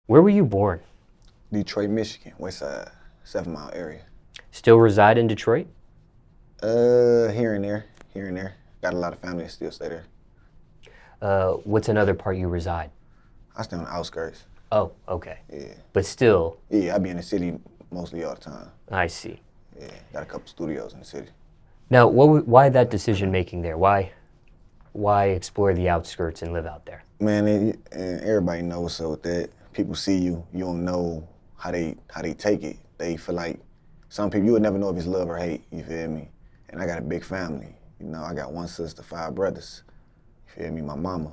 Where were you born? Detroit, Michigan, West Side, 7 Mile area. Still reside in Detroit? Here and there. Got a lot of family that still stay there. What's another part you reside? I stay on the outskirts. Oh, okay. Yeah. But still? Yeah, I be in the city mostly all the time. I see. Yeah, got a couple studios in the city. Now, why that decision making there? Why explore the outskirts and live out there? Man, and everybody knows what's up with that. People see you, you don't know how they take it. They feel like some people, you would never know if it's love or hate, you feel me? And I got a big family. You know, I got 1 sister, 5 brothers. You feel me? My mama.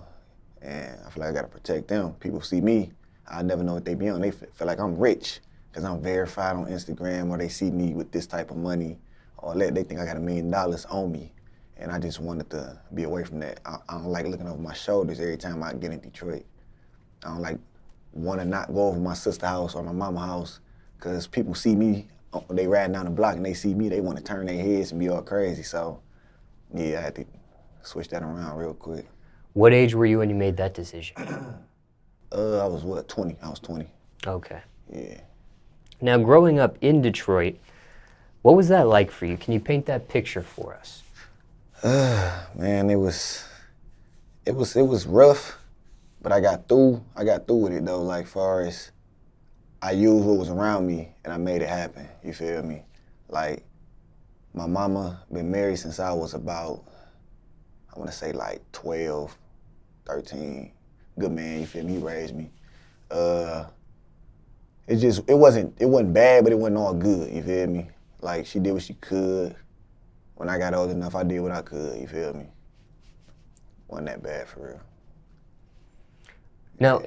And I feel like I gotta protect them. People see me, I never know what they be on. They feel like I'm rich because I'm verified on Instagram, or they see me with this type of money, or they think I got $1 million on me. And I just wanted to be away from that. I don't like looking over my shoulders every time I get in Detroit. I don't like want to not go over my sister's house or my mama's house, because people see me, they riding down the block and they see me, they want to turn their heads and be all crazy. So yeah, I had to switch that around real quick. What age were you when you made that decision? I was 20? I was 20. Okay. Yeah. Now, growing up in Detroit, what was that like for you? Can you paint that picture for us? Man, it was rough, but I got through with it though. Like, far as I used what was around me and I made it happen, you feel me? Like, my mama been married since I was about, I wanna say like 12, 13. Good man, you feel me? He raised me. It wasn't bad, but it wasn't all good, you feel me? Like, she did what she could. When I got old enough, I did what I could, you feel me? Wasn't that bad for real. Now,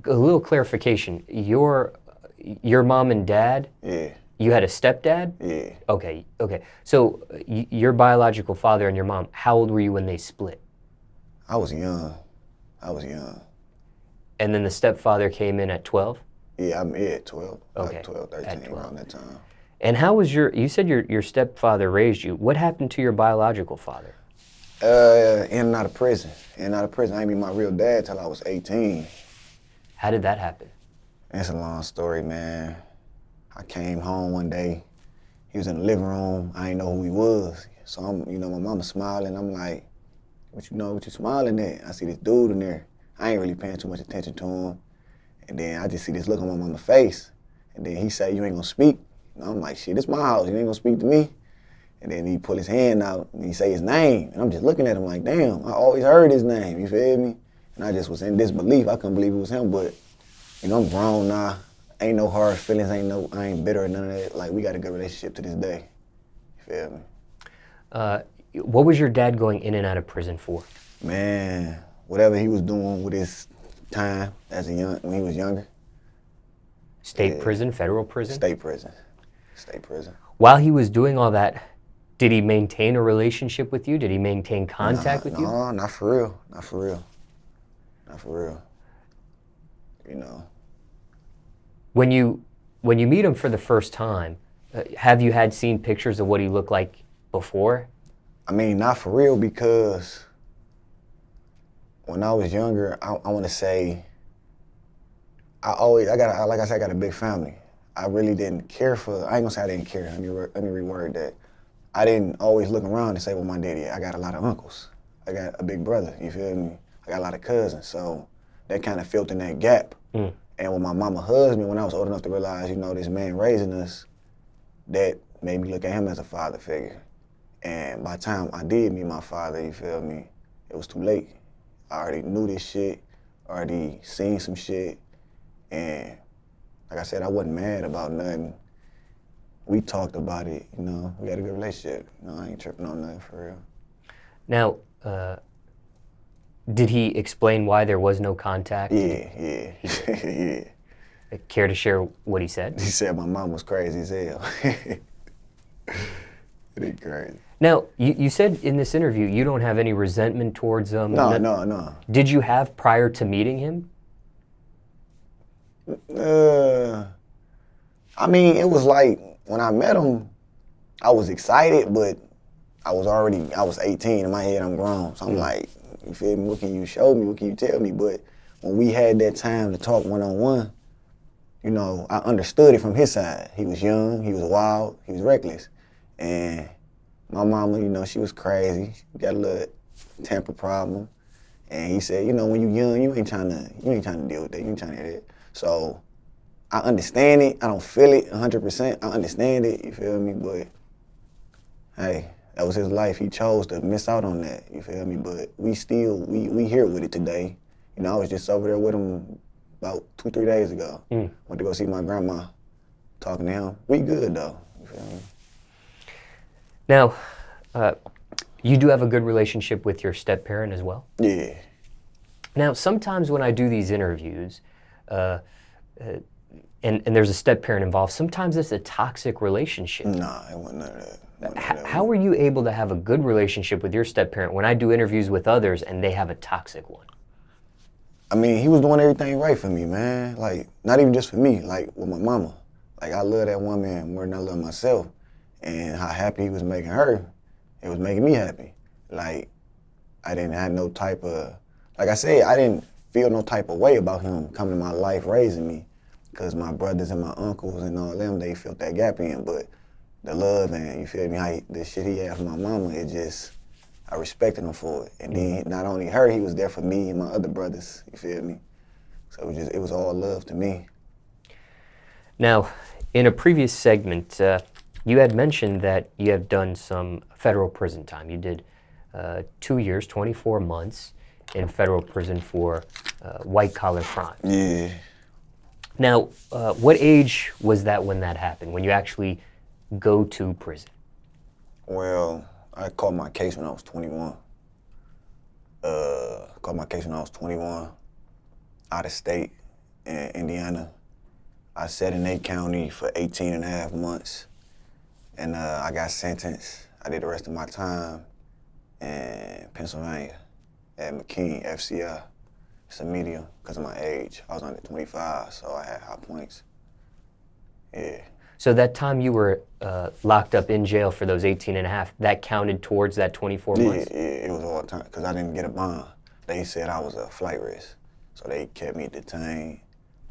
a little clarification. Your mom and dad? Yeah. You had a stepdad? Yeah. Okay. So your biological father and your mom, how old were you when they split? I was young. And then the stepfather came in at 12? Yeah, I'm at 12. Okay. Like 12, 13, At 12. around that time. And how was you said your stepfather raised you. What happened to your biological father? In and out of prison. I didn't meet my real dad till I was 18. How did that happen? It's a long story, man. I came home one day. He was in the living room. I didn't know who he was. So my mama smiling. I'm like, what you smiling at? I see this dude in there. I ain't really paying too much attention to him. And then I just see this look on my mama's face. And then he say, you ain't gonna speak? And I'm like, shit, this my house. You ain't gonna speak to me? And then he pull his hand out and he say his name. And I'm just looking at him like, damn, I always heard his name, you feel me? And I just was in disbelief. I couldn't believe it was him, but I'm grown now. Ain't no hard feelings, I ain't bitter or none of that. Like, we got a good relationship to this day. You feel me? What was your dad going in and out of prison for? Man, whatever he was doing with his time when he was younger. State prison, federal prison? State prison. While he was doing all that, did he maintain a relationship with you? Did he maintain contact with you? No, not for real. You know. When you meet him for the first time, have you had seen pictures of what he looked like before? I mean, not for real, because when I was younger, I want to say, I got a big family. I really didn't care I ain't gonna say I didn't care, let me reword that. I didn't always look around and say, well, my daddy, I got a lot of uncles. I got a big brother, you feel me? I got a lot of cousins, so that kind of filled in that gap. And when my mama hugged me, when I was old enough to realize, this man raising us, that made me look at him as a father figure. And by the time I did meet my father, you feel me, it was too late. I already knew this shit, already seen some shit, and like I said, I wasn't mad about nothing. We talked about it, we had a good relationship. I ain't tripping on nothing for real. Now, did he explain why there was no contact? Yeah. Yeah. Care to share what he said? He said my mom was crazy as hell. It ain't crazy. Now, you said in this interview you don't have any resentment towards him. No. Did you have prior to meeting him? I mean, it was like, when I met him, I was excited, but I was 18. In my head, I'm grown. So I'm like, you feel me? What can you show me? What can you tell me? But when we had that time to talk one-on-one, you know, I understood it from his side. He was young, he was wild, he was reckless. And my mama, you know, she was crazy. She got a little temper problem. And he said, you know, when you young, you ain't trying to deal with that. You ain't trying to hear that. So I understand it. I don't feel it 100%. I understand it, you feel me? But hey, that was his life. He chose to miss out on that, you feel me? But we here with it today. You know, I was just over there with him about 2-3 days ago. Went to go see my grandma, talking to him. We good though, you feel me? Now, you do have a good relationship with your step-parent as well? Yeah. Now, sometimes when I do these interviews, and there's a step-parent involved, sometimes it's a toxic relationship. Nah, it wasn't none of that. How were you able to have a good relationship with your step-parent when I do interviews with others and they have a toxic one? I mean, he was doing everything right for me, man. Like, not even just for me, like with my mama. Like, I love that woman more than I love myself. And how happy he was making her, it was making me happy. Like, I didn't have no type of, like I said, I didn't feel no type of way about him coming to my life, raising me. Because my brothers and my uncles and all them, they filled that gap in. But the love and, you feel me, the shit he had for my mama, it just, I respected him for it. And then not only her, he was there for me and my other brothers, you feel me? So it was all love to me. Now, in a previous segment, you had mentioned that you have done some federal prison time. You did 2 years, 24 months in federal prison for white-collar crime. Yeah. Now, what age was that when that happened, when you actually go to prison? Well, I caught my case when I was 21. Caught my case when I was 21, out of state in Indiana. I sat in 8 county for 18 and a half months. And I got sentenced. I did the rest of my time in Pennsylvania at McKean, FCI. It's a medium because of my age. I was under 25, so I had high points. Yeah. So that time you were locked up in jail for those 18 and a half, that counted towards that 24 months? Yeah, it was all the time because I didn't get a bond. They said I was a flight risk. So they kept me detained,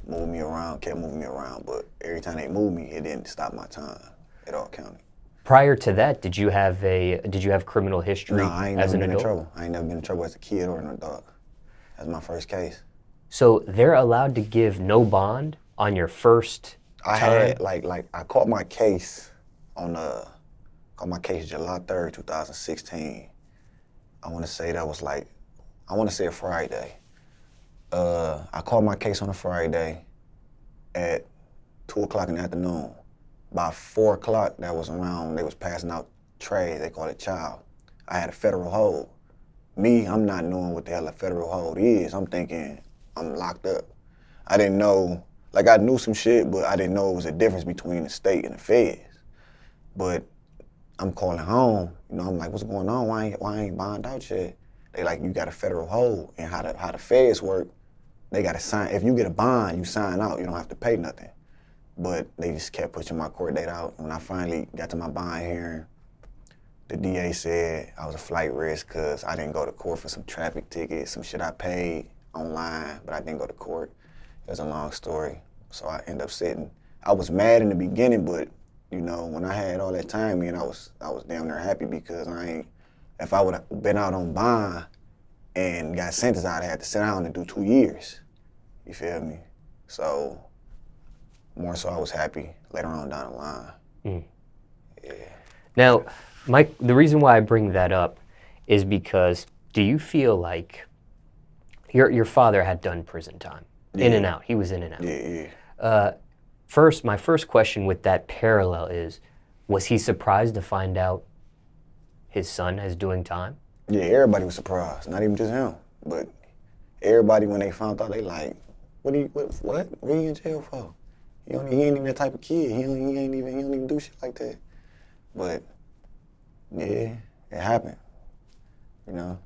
kept moving me around, but every time they moved me, it didn't stop my time. It all counted. Prior to that, did you have criminal history No, I ain't as never an been in adult? trouble. I ain't never been in trouble as a kid or an adult. That's my first case. So they're allowed to give no bond on your first I time? had I caught my case on July 3rd, 2016. I want to say that was a Friday. I caught my case on a Friday at 2 o'clock in the afternoon. By 4 o'clock, they was passing out trays, they call it child. I had a federal hold. Me, I'm not knowing what the hell a federal hold is. I'm thinking I'm locked up. I didn't know, like I knew some shit, but I didn't know it was a difference between the state and the feds. But I'm calling home, you know, I'm like, what's going on? Why I ain't bond out yet? They like, you got a federal hold. And how the feds work, they gotta sign, if you get a bond, you sign out, you don't have to pay nothing. But they just kept pushing my court date out. When I finally got to my bond hearing, the DA said I was a flight risk because I didn't go to court for some traffic tickets, some shit I paid online, but I didn't go to court. It was a long story. So I ended up sitting. I was mad in the beginning, but you know, when I had all that time in, I was damn near happy because if I would have been out on bond and got sentenced, I'd have had to sit down and do 2 years. You feel me? So more so I was happy later on down the line. Yeah. Now, Mike, the reason why I bring that up is because do you feel like your father had done prison time? Yeah. In and out. He was in and out. Yeah. My first question with that parallel is, was he surprised to find out his son is doing time? Yeah, everybody was surprised. Not even just him, but everybody when they found out, they like, what? What are you in jail for? He ain't even that type of kid. He don't even do shit like that. But yeah, it happened. You know.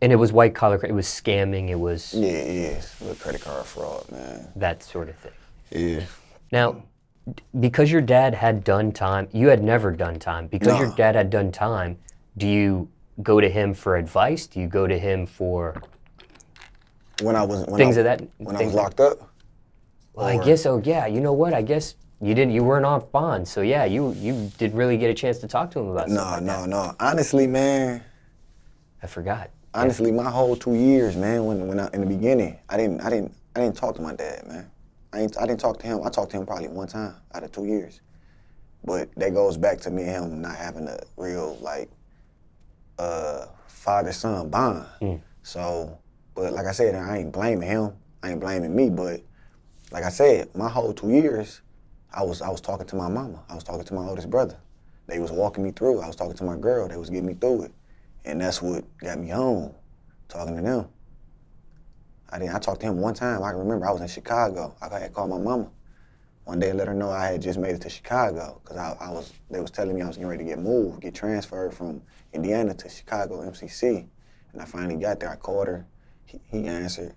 And it was white collar. It was scamming. It was Yeah, with credit card fraud, man. that sort of thing. Yeah. Now, because your dad had done time, you had never done time. Because your Nah. dad had done time, do you go to him for advice? Do you go to him for When I was things of that? when I was locked up, Well, I guess, oh yeah, you know what? I guess you weren't off bond, so yeah, you didn't really get a chance to talk to him about stuff like that. No. Honestly, man. I forgot. Honestly, my whole 2 years, man, when I, in the beginning, I didn't talk to my dad, man. I didn't talk to him. I talked to him probably one time out of 2 years. But that goes back to me and him not having a real, like, father-son bond. So, but like I said, I ain't blaming him. I ain't blaming me. But like I said, my whole 2 years, I was talking to my mama. I was talking to my oldest brother. They was walking me through. I was talking to my girl. They was getting me through it. And that's what got me home, talking to them. I talked to him one time. I can remember I was in Chicago. I had called my mama one day and let her know I had just made it to Chicago because they was telling me I was getting ready to get transferred from Indiana to Chicago MCC. And I finally got there. I called her. He answered.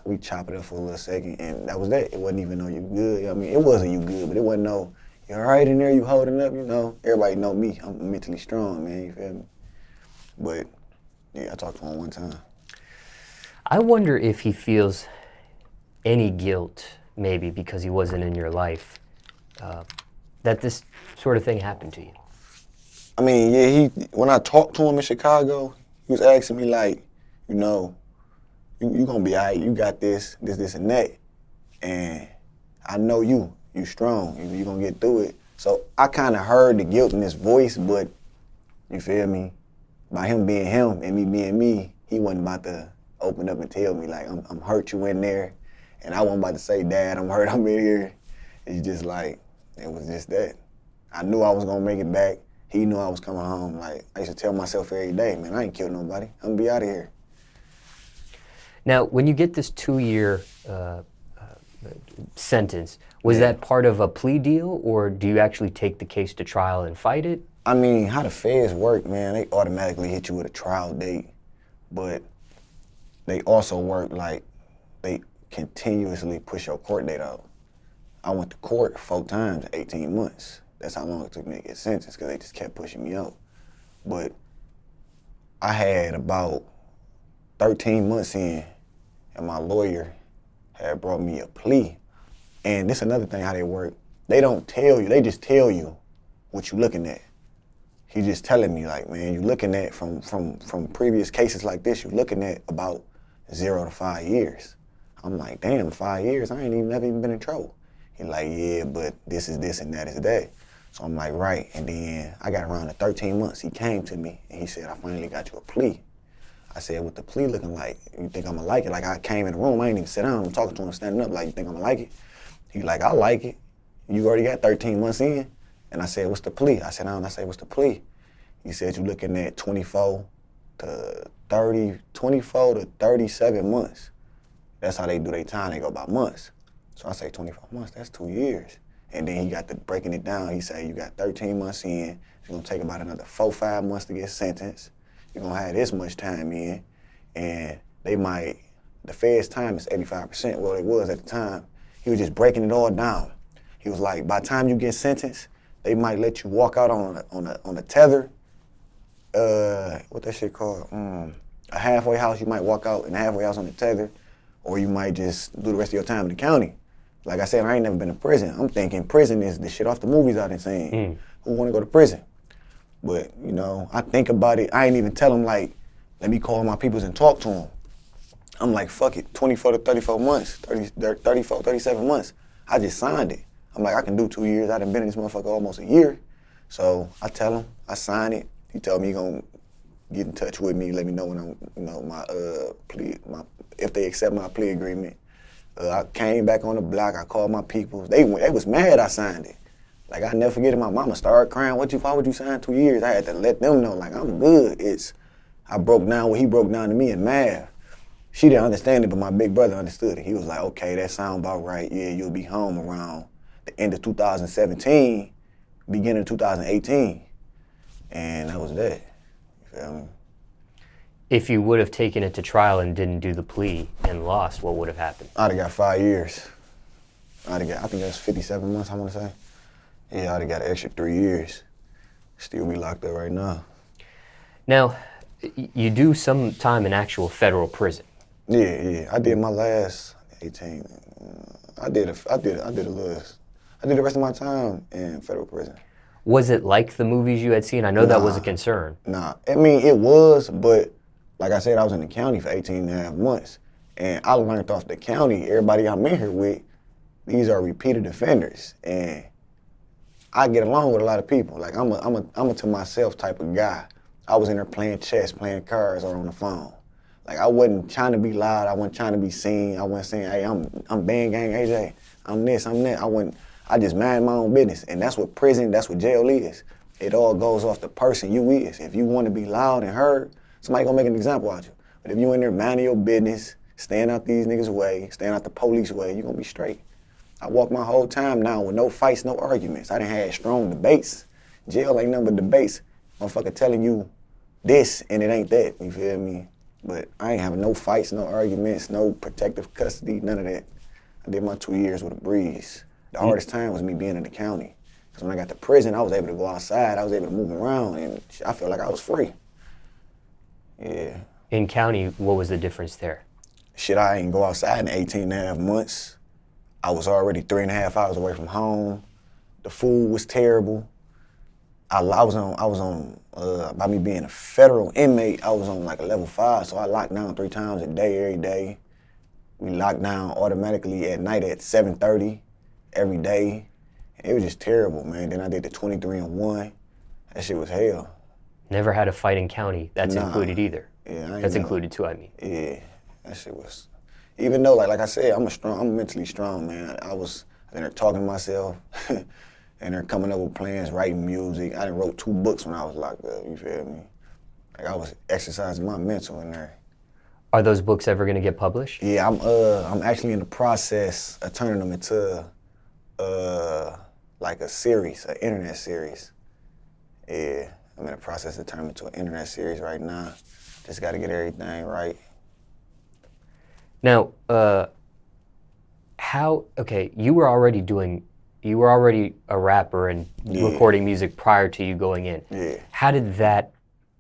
We chopped it up for a little second, and that was that. It wasn't even no you good. I mean, it wasn't you good, but it wasn't no, you all right in there, you holding up, you know. Everybody know me. I'm mentally strong, man, you feel me? But, yeah, I talked to him one time. I wonder if he feels any guilt, maybe because he wasn't in your life, that this sort of thing happened to you. I mean, yeah, when I talked to him in Chicago, he was asking me like, you know, you gonna be all right, you got this, and that. And I know you strong, you gonna get through it. So I kind of heard the guilt in his voice, but you feel me? By him being him and me being me, he wasn't about to open up and tell me like, I'm hurt you in there. And I wasn't about to say, Dad, I'm hurt, I'm in here. It's just like, it was just that. I knew I was gonna make it back. He knew I was coming home. Like, I used to tell myself every day, man, I ain't killed nobody. I'm gonna be out of here. Now, when you get this 2-year sentence, was that part of a plea deal, or do you actually take the case to trial and fight it? I mean, how the feds work, man, they automatically hit you with a trial date, but they also work like they continuously push your court date out. I went to court 4 times in 18 months. That's how long it took me to get sentenced, because they just kept pushing me out. But I had about 13 months in, and my lawyer had brought me a plea. And this is another thing how they work. They don't tell you, they just tell you what you're looking at. He's just telling me like, man, you're looking at, from previous cases like this, you're looking at about 0 to 5 years. I'm like, damn, 5 years? I ain't never even been in trouble. He's like, yeah, but this is this and that is that. So I'm like, right. And then I got around to 13 months. He came to me and he said, I finally got you a plea. I said, what the plea looking like? You think I'm gonna like it? Like, I came in the room, I ain't even sit down. I'm talking to him, standing up, like, you think I'm gonna like it? He like, I like it. You already got 13 months in. And I said, what's the plea? I sat down and I said, what's the plea? He said, you're looking at 24 to 37 months. That's how they do their time, they go by months. So I say 24 months, that's 2 years. And then he got to breaking it down. He said, you got 13 months in. It's gonna take about another 4-5 months to get sentenced. You're gonna have this much time in. And the Fed's time is 85%, well, it was at the time. He was just breaking it all down. He was like, by the time you get sentenced, they might let you walk out on a tether. What that shit called? A halfway house, you might walk out in a halfway house on the tether, or you might just do the rest of your time in the county. Like I said, I ain't never been to prison. I'm thinking prison is the shit off the movies I've been seeing. Who wanna go to prison? But, you know, I think about it, I ain't even tell him like, let me call my peoples and talk to them. I'm like, fuck it, 24 to 34 months, 34, 37 months. I just signed it. I'm like, I can do 2 years. I done been in this motherfucker almost a year. So I tell him, I sign it. He told me he gonna get in touch with me, let me know when I'm, you know, if they accept my plea agreement. I came back on the block, I called my people. They was mad I signed it. Like, I never forget it, my mama started crying, why would you sign 2 years? I had to let them know, like, I'm good. I broke down what he broke down to me in math. She didn't understand it, but my big brother understood it. He was like, okay, that sound about right. Yeah, you'll be home around the end of 2017, beginning of 2018. And that was that, you feel me? If you would have taken it to trial and didn't do the plea and lost, what would have happened? I'd have got 5 years. I think that's 57 months, I want to say. Yeah, I'd have got an extra 3 years. Still be locked up right now. Now, you do some time in actual federal prison. Yeah. I did my last 18. I did the rest of my time in federal prison. Was it like the movies you had seen? I know that was a Nah. concern. Nah, I mean, it was, but like I said, I was in the county for 18 and a half months. And I learned off the county, everybody I'm in here with, these are repeated offenders. And I get along with a lot of people. Like, I'm a to myself type of guy. I was in there playing chess, playing cards, or on the phone. Like, I wasn't trying to be loud. I wasn't trying to be seen. I wasn't saying, hey, I'm BandGang AJ. I'm this, I'm that. I just mind my own business. And that's what prison, that's what jail is. It all goes off the person you is. If you want to be loud and heard, somebody gonna make an example out of you. But if you in there minding your business, staying out these niggas' way, staying out the police way, you gonna be straight. I walked my whole time now with no fights, no arguments. I done had strong debates. Jail ain't nothing but debates. Motherfucker telling you this and it ain't that, you feel me? But I ain't having no fights, no arguments, no protective custody, none of that. I did my 2 years with a breeze. The hardest time was me being in the county. Because when I got to prison, I was able to go outside, I was able to move around, and I felt like I was free. Yeah. In county, what was the difference there? Shit, I ain't go outside in 18 and a half months. I was already 3.5 hours away from home. The food was terrible. By me being a federal inmate, I was on like a level 5, so I locked down 3 times a day, every day. We locked down automatically at night at 7:30 every day. It was just terrible, man. Then I did the 23-1. That shit was hell. Never had a fight in county. That's included either. Yeah, That's included too, I mean. Yeah, that shit was. Even though, like I said, I'm mentally strong, man. I was in there talking to myself, and they're coming up with plans, writing music. I done wrote 2 books when I was locked up. You feel me? Like I was exercising my mental in there. Are those books ever going to get published? Yeah, I'm actually in the process of turning them into like a series, an internet series. Yeah, I'm in the process of turning them into an internet series right now. Just got to get everything right. Now, you were already a rapper and recording music prior to you going in. Yeah. How did that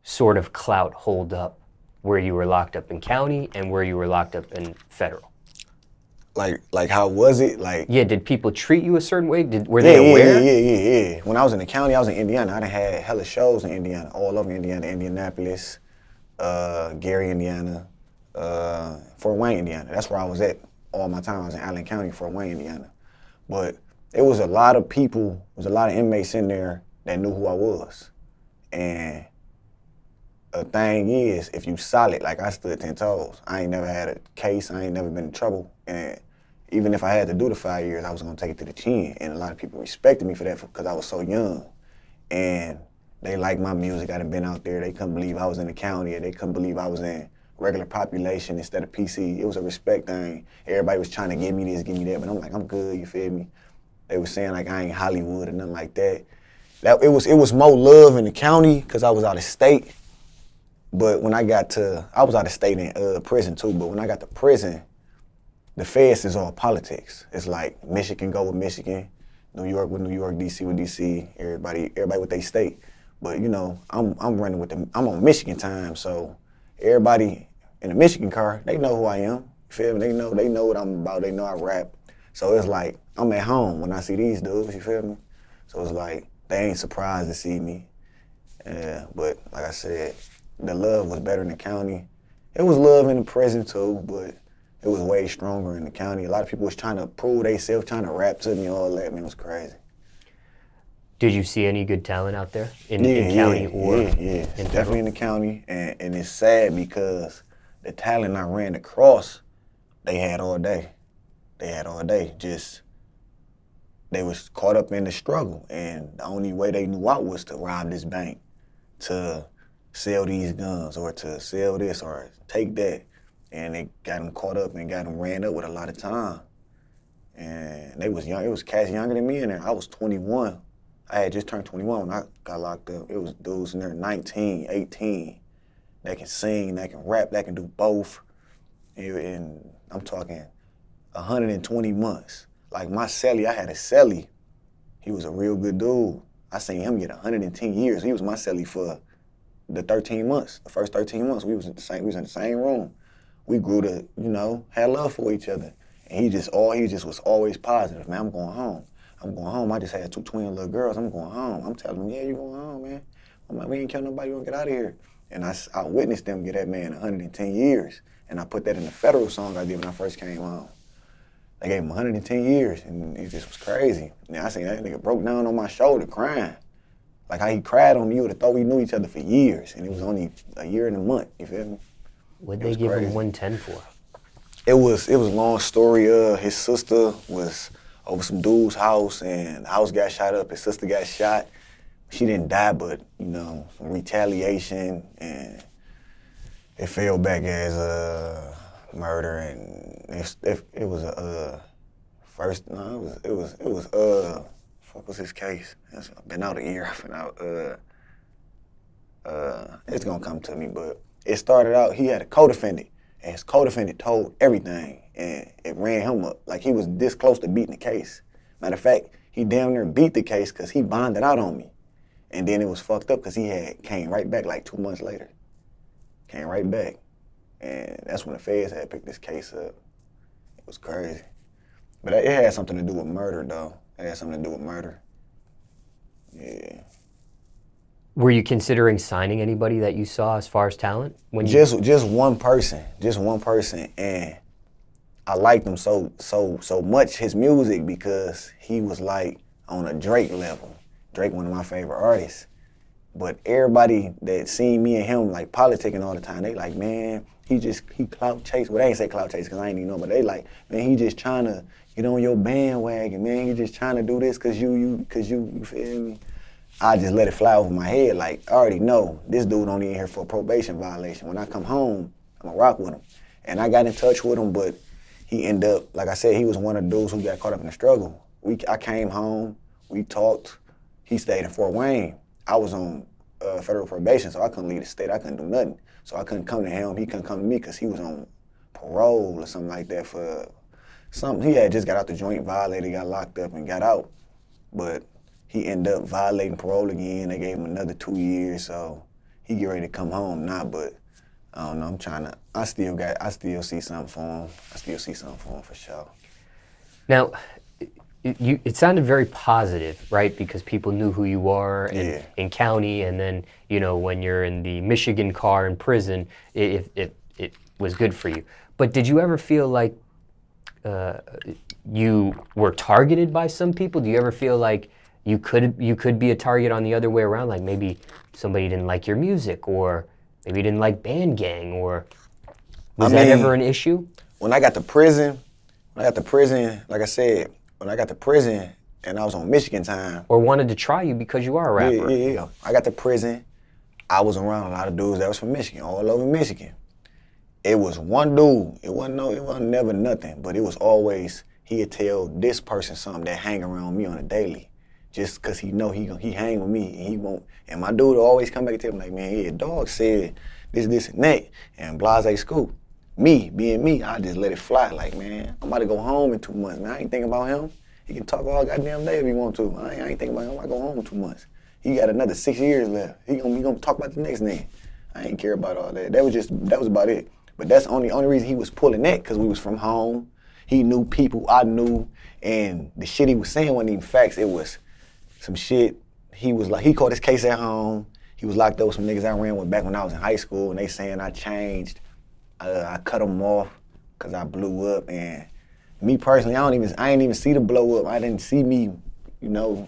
sort of clout hold up where you were locked up in county and where you were locked up in federal? Like how was it? Like, yeah, did people treat you a certain way? Were they aware? Yeah. When I was in the county, I was in Indiana. I done had hella shows in Indiana, all over Indiana, Indianapolis, Gary, Indiana, Fort Wayne, Indiana. That's where I was at all my time. I was in Allen County, Fort Wayne, Indiana. But it was a lot of people, there was a lot of inmates in there that knew who I was. And the thing is, if you solid, like I stood 10 toes. I ain't never had a case, I ain't never been in trouble. And even if I had to do the 5 years, I was gonna take it to the chin. And a lot of people respected me for that because I was so young. And they liked my music. I done been out there. They couldn't believe I was in the county, or they couldn't believe I was in regular population instead of PC. It was a respect thing. Everybody was trying to give me this, give me that, but I'm like, I'm good, you feel me? They was saying like I ain't Hollywood or nothing like that. It was more love in the county because I was out of state. But when I was out of state in prison too, but when I got to prison, the feds is all politics. It's like Michigan go with Michigan, New York with New York, DC with DC, everybody with their state. But you know, I'm on Michigan time, so everybody in the Michigan car, they know who I am. You feel me? They know what I'm about, they know I rap. So it's like, I'm at home when I see these dudes, you feel me? So it's like, they ain't surprised to see me. But like I said, the love was better in the county. It was love in the prison too, but it was way stronger in the county. A lot of people was trying to prove themselves, trying to rap to me, all that, man, it was crazy. Did you see any good talent out there in county or in definitely in the county, and it's sad because the talent I ran across, they had all day. Just, they was caught up in the struggle, and the only way they knew out was to rob this bank, to sell these guns, or to sell this, or take that. And they got them caught up and got them ran up with a lot of time. And they was young, it was cats younger than me in there. I was 21. I had just turned 21 when I got locked up. It was dudes in there 19, 18, that can sing, that can rap, that can do both. And I'm talking 120 months. Like my cellie, I had a cellie. He was a real good dude. I seen him get 110 years. He was my cellie for the 13 months, the first 13 months. We was in the same room. We grew to, had love for each other. And he just was always positive, man, I'm going home. I'm going home. I just had 2 twin little girls. I'm going home. I'm telling them, yeah, you going home, man. I'm like, we ain't kill nobody. We gonna get out of here. And I witnessed them get that man 110 years. And I put that in the federal song I did when I first came home. They gave him 110 years, and it just was crazy. And I seen that nigga broke down on my shoulder crying. Like how he cried on me, you would have thought we knew each other for years, and it was only a year and a month, you feel me? What'd they give him 110 for? It was a long story. His sister was over some dude's house, and the house got shot up. His sister got shot. She didn't die, but you know, some retaliation, and it fell back as murder, and it was a first. No, it was fuck was his case? It's been out a year. I've been out. It's gonna come to me, but it started out. He had a co-defendant. And his co-defendant told everything, and it ran him up. Like, he was this close to beating the case. Matter of fact, he damn near beat the case because he bonded out on me. And then it was fucked up because he came right back like 2 months later. Came right back. And that's when the feds had picked this case up. It was crazy. But it had something to do with murder, though. It had something to do with murder. Yeah. Were you considering signing anybody that you saw as far as talent? When just one person, and I liked him so much, his music, because he was like on a Drake level. Drake, one of my favorite artists. But everybody that seen me and him like politicking all the time, they like, man, he clout chase. Well, they ain't say clout chase because I ain't even know, but they like, man, he just trying to get on your bandwagon, man. He just trying to do this because you feel me? I just let it fly over my head. Like, I already know this dude only in here for a probation violation. When I come home, I'm gonna rock with him. And I got in touch with him, but he ended up, like I said, he was one of the dudes who got caught up in the struggle. I came home, we talked. He stayed in Fort Wayne. I was on federal probation, so I couldn't leave the state. I couldn't do nothing. So I couldn't come to him. He couldn't come to me because he was on parole or something like that for something. He had just got out the joint, violated, got locked up and got out. But he ended up violating parole again. They gave him another 2 years, so he get ready to come home now. But I don't know. I still see something for him. I still see something for him for sure. Now, it sounded very positive, right? Because people knew who you are in county, and then when you're in the Michigan car in prison, it was good for you. But did you ever feel like you were targeted by some people? Do you ever feel like you could be a target on the other way around, like maybe somebody didn't like your music, or maybe didn't like BandGang, or was that ever an issue? When I got to prison, like I said, when I got to prison and I was on Michigan time. Or wanted to try you because you are a rapper. Yeah. I got to prison, I was around a lot of dudes that was from Michigan, all over Michigan. It was one dude, it wasn't never nothing, but it was always, he'd tell this person something that hang around me on a daily. Just because he know he hang with me and he won't. And my dude will always come back and tell me like, man, yeah, dog said this and that, and blase scoop. Me, being me, I just let it fly. Like, man, I'm about to go home in 2 months, man. I ain't thinking about him. He can talk all goddamn day if he want to. I ain't thinking about him. I go home in 2 months. He got another 6 years left. He gonna talk about the next nigga. I ain't care about all that. That was about it. But that's the only reason he was pulling that, because we was from home. He knew people I knew, and the shit he was saying wasn't even facts. It was some shit. He was like, he caught his case at home. He was locked up with some niggas I ran with back when I was in high school, and they saying I changed. I cut them off because I blew up. And me personally, I ain't even see the blow up. I didn't see me,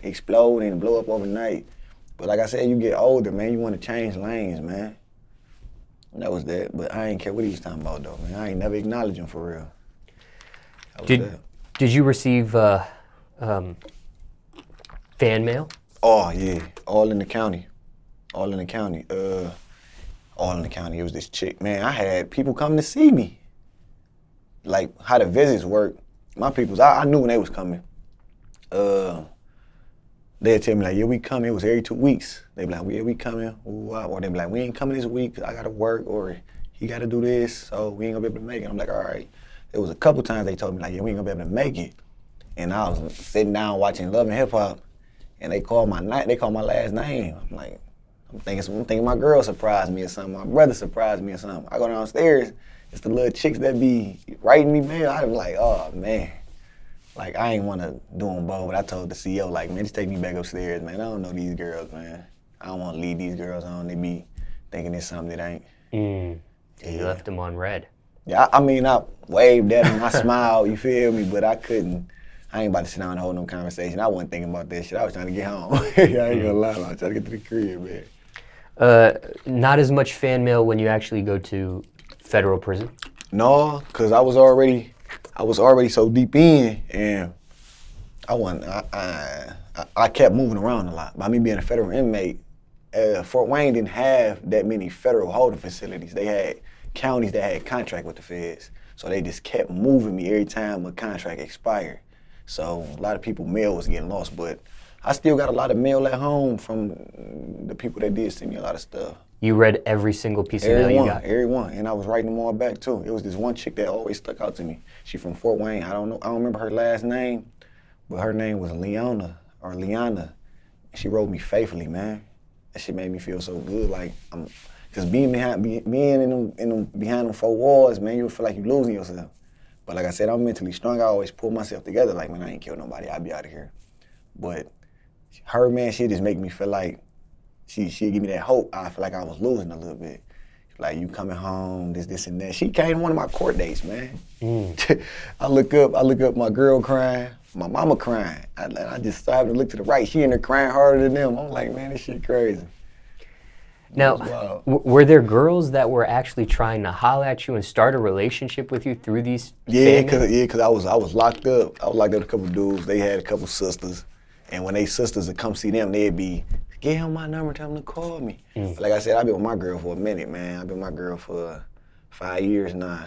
explode and blow up overnight. But like I said, you get older, man, you want to change lanes, man. And that was that. But I ain't care what he was talking about, though, man. I ain't never acknowledged him for real. Did you receive fan mail? Oh, yeah. All in the county. It was this chick. Man, I had people coming to see me. Like, how the visits work. My peoples, I knew when they was coming. They'd tell me, like, yeah, we coming. It was every 2 weeks. They'd be like, yeah, we coming. Or they'd be like, we ain't coming this week. I got to work. Or he got to do this, so we ain't going to be able to make it. I'm like, all right. There was a couple times they told me, like, yeah, we ain't going to be able to make it. And I was sitting down watching Love and Hip Hop, and they called my last name. I'm like, I'm thinking my girl surprised me or something. My brother surprised me or something. I go downstairs, it's the little chicks that be writing me mail. I'm like, oh man. Like, I ain't want to do them both, but I told the CEO, like, man, just take me back upstairs, man. I don't know these girls, man. I don't want to lead these girls on. They be thinking it's something that ain't. Yeah. You left them on red. Yeah, I mean, I waved at them, I smiled, you feel me? But I couldn't. I ain't about to sit down and hold no conversation. I wasn't thinking about that shit. I was trying to get home. I ain't gonna lie, I was trying to get to the crib, man. Not as much fan mail when you actually go to federal prison? No, cause I was already so deep in, and I kept moving around a lot. By me being a federal inmate, Fort Wayne didn't have that many federal holding facilities. They had counties that had contract with the feds, so they just kept moving me every time a contract expired. So a lot of people mail was getting lost, but I still got a lot of mail at home from the people that did send me a lot of stuff. You read every single piece of mail you got? Every one, and I was writing them all back too. It was this one chick that always stuck out to me. She from Fort Wayne. I don't remember her last name, but her name was Liana. She wrote me faithfully, man. That shit made me feel so good. Like, cause being in them behind them four walls, man, you feel like you losing yourself. But like I said, I'm mentally strong. I always pull myself together. Like, man, I ain't killed nobody. I'll be out of here. But her, man, she just make me feel like she give me that hope. I feel like I was losing a little bit. Like, you coming home, this and that. She came to one of my court dates, man. I look up my girl crying, my mama crying. I just started to look to the right. She in there crying harder than them. I'm like, man, this shit crazy. Now, were there girls that were actually trying to holler at you and start a relationship with you through these? Yeah, cause I was locked up. I was locked up with a couple dudes. They had a couple sisters, and when they sisters would come see them, they'd be, give him my number, tell him to call me. Like I said, I've been with my girl for a minute, man. I've been with my girl for 5 years now.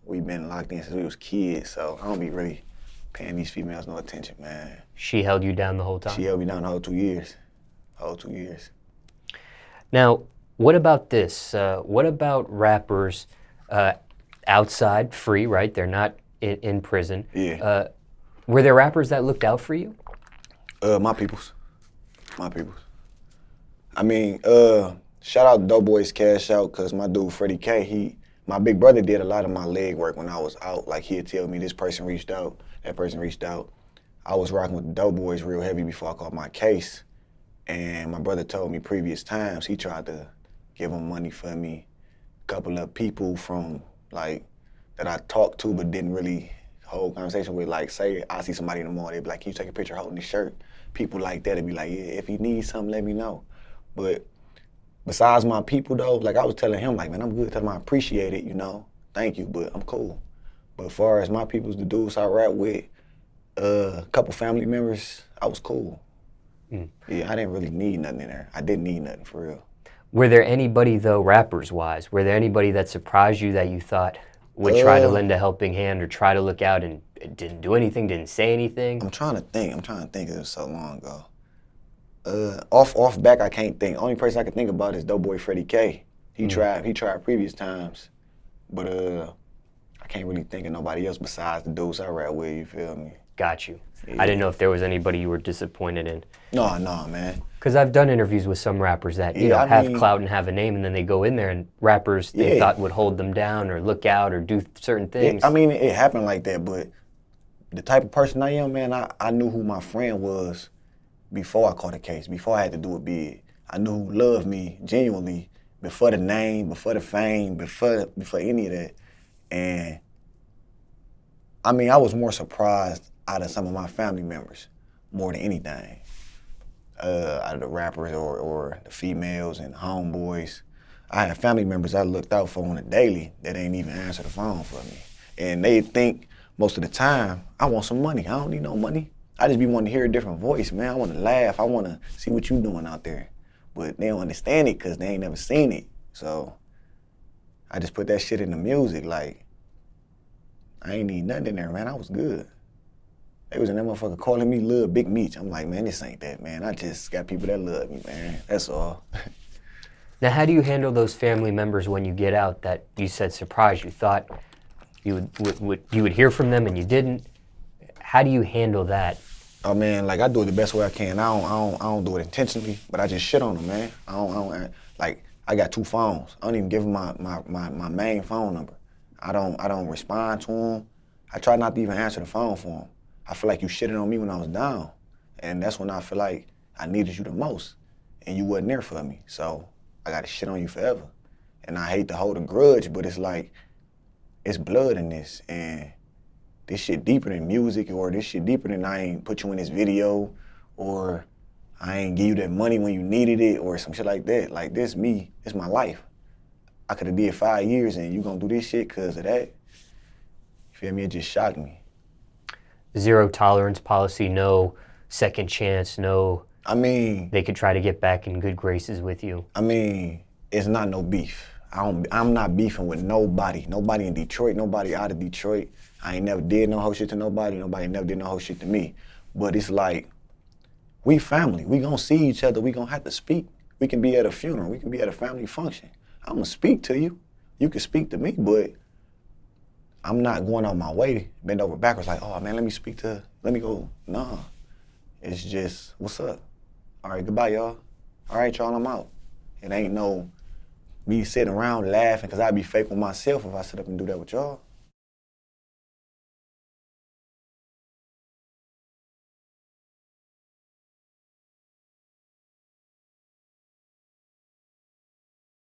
We've been locked in since we was kids, so I don't be really paying these females no attention, man. She held you down the whole time? She held me down the whole 2 years. Now, what about this? What about rappers outside, free, right? They're not in prison. Yeah. Were there rappers that looked out for you? My peoples. I mean, shout out Doughboys Cash Out, cause my dude Freddie K, my big brother did a lot of my leg work when I was out. Like, he'd tell me this person reached out, that person reached out. I was rocking with the Doughboys real heavy before I caught my case. And my brother told me previous times he tried to give him money for me. A couple of people from, like, that I talked to but didn't really hold conversation with, like, say I see somebody in the mall, they'd be like, can you take a picture holding this shirt? People like that, they'd be like, yeah, if he needs something, let me know. But besides my people though, like, I was telling him, like, man, I'm good, tell him I appreciate it, you know, thank you, but I'm cool. But as far as my people's, the dudes I rap with, a couple family members, I was cool. Yeah, I didn't really need nothing in there. I didn't need nothing, for real. Were there anybody, though, rappers-wise, were there anybody that surprised you that you thought would try to lend a helping hand or try to look out and didn't do anything, didn't say anything? I'm trying to think, it was so long ago. Off back, I can't think. Only person I can think about is Doughboy Freddie K. He tried previous times, but I can't really think of nobody else besides the dudes I rap with, you feel me? Got you. Yeah. I didn't know if there was anybody you were disappointed in. No, man. Because I've done interviews with some rappers that, you know, have clout and have a name, and then they go in there and rappers they thought would hold them down or look out or do certain things. I mean, it happened like that, but the type of person I am, man, I knew who my friend was before I caught a case, before I had to do it big. I knew who loved me genuinely before the name, before the fame, before any of that. And I mean, I was more surprised out of some of my family members more than anything. Out of the rappers or the females and homeboys. I had family members I looked out for on a daily that ain't even answer the phone for me. And they think most of the time, I want some money. I don't need no money. I just be wanting to hear a different voice, man. I want to laugh. I want to see what you doing out there. But they don't understand it because they ain't never seen it. So I just put that shit in the music. Like, I ain't need nothing in there, man. I was good. They was in that motherfucker calling me Lil Big Meech. I'm like, man, this ain't that, man. I just got people that love me, man. That's all. Now, how do you handle those family members when you get out that you said surprised? You thought you would hear from them and you didn't. How do you handle that? Oh man, like, I do it the best way I can. I don't do it intentionally, but I just shit on them, man. I don't like, I got 2 phones. I don't even give them my main phone number. I don't respond to them. I try not to even answer the phone for them. I feel like you shitted on me when I was down. And that's when I feel like I needed you the most. And you wasn't there for me. So I gotta shit on you forever. And I hate to hold a grudge, but it's like, it's blood in this. And this shit deeper than music, or this shit deeper than I ain't put you in this video, or I ain't give you that money when you needed it, or some shit like that. Like, this me, it's my life. I could've did 5 years and you gonna do this shit cause of that? You feel me? It just shocked me. Zero tolerance policy, no second chance, no... I mean... They could try to get back in good graces with you. I mean, it's not no beef. I'm not beefing with nobody. Nobody in Detroit, nobody out of Detroit. I ain't never did no whole shit to nobody. Nobody never did no whole shit to me. But it's like, we family. We gonna see each other. We gonna have to speak. We can be at a funeral. We can be at a family function. I'm gonna speak to you. You can speak to me, but I'm not going on my way, bend over backwards like, oh man, let me go. Nah, it's just, what's up? All right, goodbye, y'all. All right, y'all, I'm out. It ain't no me sitting around laughing, because I'd be fake with myself if I sit up and do that with y'all.